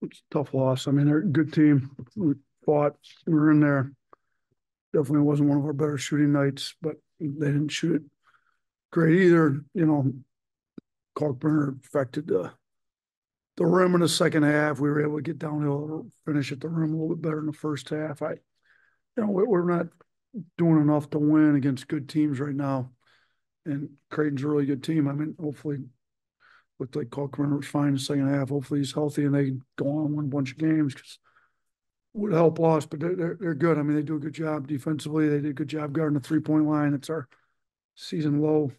It's a tough loss. I mean, they're a good team. We fought. We were in there. Definitely wasn't one of our better shooting nights, but they didn't shoot it great either. Kalkbrenner affected the rim in the second half. We were able to get downhill, finish at the rim a little bit better in the first half. We're not doing enough to win against good teams right now. And Creighton's a really good team. I mean, hopefully, looked like Kalkbrenner was fine in the second half. Hopefully, he's healthy and they can go on and win a bunch of games because would help us, but they're good. I mean, they do a good job defensively. They did a good job guarding the 3-point line. It's our season low.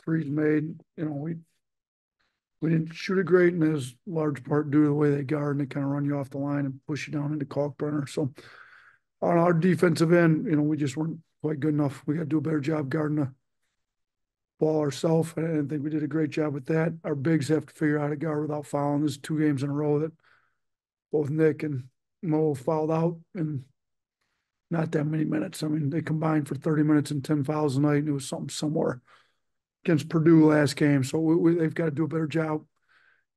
Threes made. We didn't shoot it great, and there's large part due to the way they guard and they kind of run you off the line and push you down into Kalkbrenner. So on our defensive end, we just weren't quite good enough. We got to do a better job guarding the ball ourselves. I didn't think we did a great job with that. Our bigs have to figure out how to guard without fouling. This is 2 games in a row that both Nick and Mo fouled out, and not that many minutes. I mean, they combined for 30 minutes and 10 fouls a night, and it was something somewhere against Purdue last game. So they've got to do a better job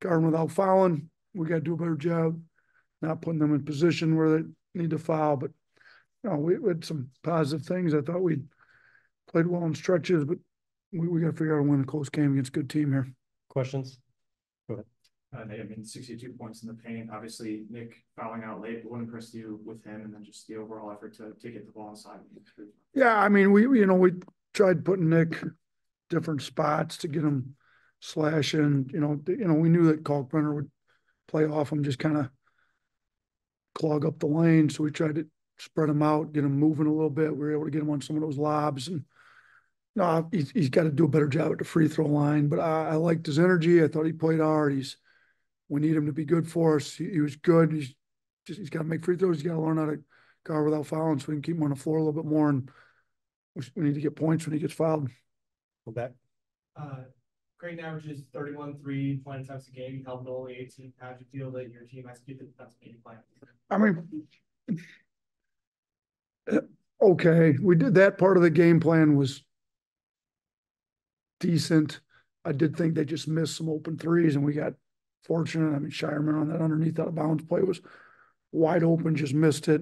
guarding without fouling. We got to do a better job not putting them in position where they need to foul. But we had some positive things. I thought we played well in stretches, but we got to figure out how to win a close game against a good team here. Questions? Go ahead. I mean, 62 points in the paint. Obviously, Nick fouling out late. What impressed you with him, and then just the overall effort to get the ball inside? Yeah, I mean, we tried putting Nick different spots to get him slashing. We knew that Kalkbrenner would play off him, just kind of clog up the lane. So we tried to spread him out, get him moving a little bit. We were able to get him on some of those lobs, and no, he's got to do a better job at the free throw line. But I liked his energy. I thought he played hard. We need him to be good for us. He was good. He's got to make free throws. He's got to learn how to guard without fouling, so we can keep him on the floor a little bit more. And we need to get points when he gets fouled. Go back. Creighton averages 31 3-point attempts a game, held to only 18. How do you feel that your team executed the defensive game plan? I mean, okay, we did that. Part of the game plan was decent. I did think they just missed some open threes, and we got fortunate. I mean, Shireman on that underneath out of bounds play was wide open, just missed it.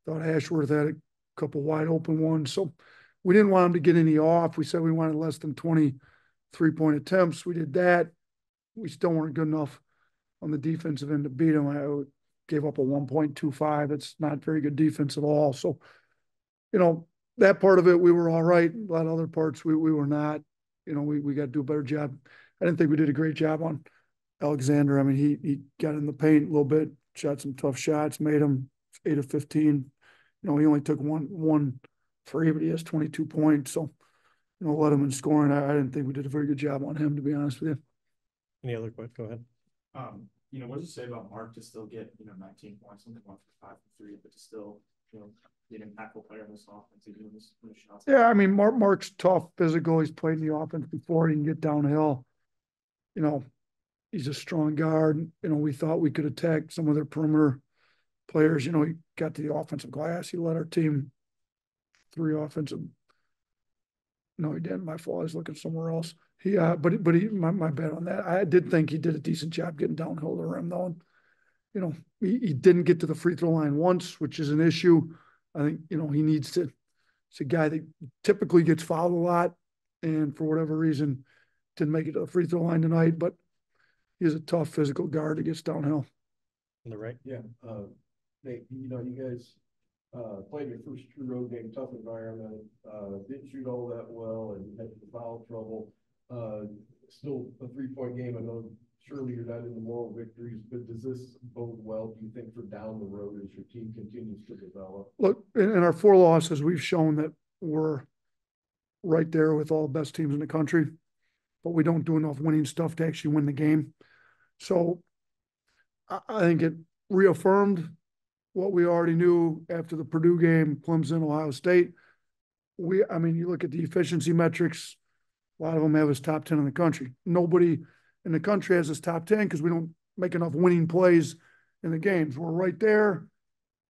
Thought Ashworth had a couple wide open ones. So we didn't want him to get any off. We said we wanted less than 20 3-point attempts. We did that. We still weren't good enough on the defensive end to beat him. I gave up a 1.25. It's not very good defense at all. So, that part of it, we were all right. A lot of other parts, we were not. We got to do a better job. I didn't think we did a great job on Alexander. I mean, he got in the paint a little bit, shot some tough shots, made him 8 of 15. He only took one free, but he has 22 points. So, let him in scoring. I didn't think we did a very good job on him, to be honest with you. Any other questions? Go ahead. What does it say about Mark to still get 19 points, something 1 for 5 for 3, but to still be an impactful player in this offense, even in this shots? Yeah, I mean, Mark's tough, physical. He's played in the offense before. He can get downhill. He's a strong guard. We thought we could attack some of their perimeter players. He got to the offensive glass. He led our team 3 offensive. No, he didn't. My fault. I was looking somewhere else. My bad on that. I did think he did a decent job getting downhill the rim, though. And, he didn't get to the free throw line once, which is an issue. I think, he needs to. It's a guy that typically gets fouled a lot, and for whatever reason, didn't make it to the free throw line tonight. But he's a tough physical guard that gets downhill. On the right. Yeah. Nate, you guys played your first true road game, tough environment, didn't shoot all that well, and had the foul trouble. Still a 3-point game. I know surely you're not in the moral victories, but does this bode well, do you think, for down the road as your team continues to develop? Look, in our 4 losses, we've shown that we're right there with all the best teams in the country, but we don't do enough winning stuff to actually win the game. So I think it reaffirmed what we already knew after the Purdue game, Clemson, Ohio State. You look at the efficiency metrics, a lot of them have us top 10 in the country. Nobody in the country has us top 10 because we don't make enough winning plays in the games. We're right there.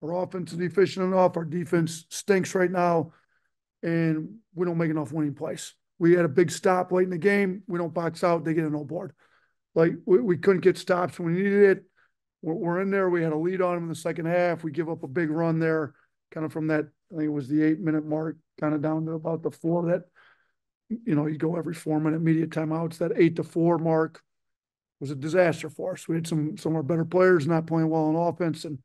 Our offense is efficient enough. Our defense stinks right now, and we don't make enough winning plays. We had a big stop late in the game. We don't box out. They get a no board. Like, we couldn't get stops when we needed it. we're in there. We had a lead on them in the second half. We give up a big run there, kind of from that, I think it was the 8-minute mark, kind of down to about the 4 that, you know, you go every 4-minute media timeouts. That 8-4 mark was a disaster for us. We had some of our better players not playing well on offense, and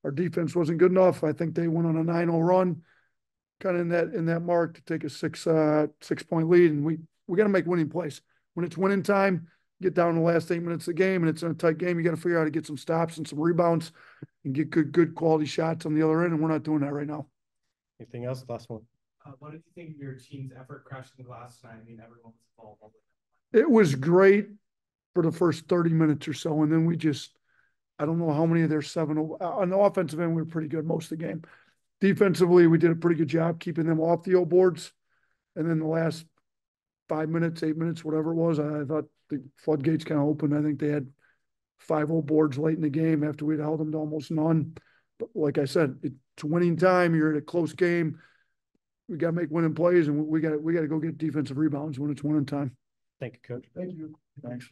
our defense wasn't good enough. I think they went on a 9-0 run, kind of in that mark to take a 6-point lead. And we got to make winning plays. When it's winning time, get down to the last 8 minutes of the game and it's in a tight game, you got to figure out how to get some stops and some rebounds and get good quality shots on the other end. And we're not doing that right now. Anything else? Last one. What did you think of your team's effort crashing the glass tonight? I mean, everyone was involved. It was great for the first 30 minutes or so. And then we just, I don't know how many of their 7 on the offensive end, we were pretty good most of the game. Defensively, we did a pretty good job keeping them off the old boards. And then the last 5 minutes, 8 minutes, whatever it was, I thought the floodgates kind of opened. I think they had 5 old boards late in the game after we'd held them to almost none. But like I said, it's winning time. You're at a close game. We got to make winning plays, and we got to go get defensive rebounds when it's winning time. Thank you, Coach. Thank you. Thanks.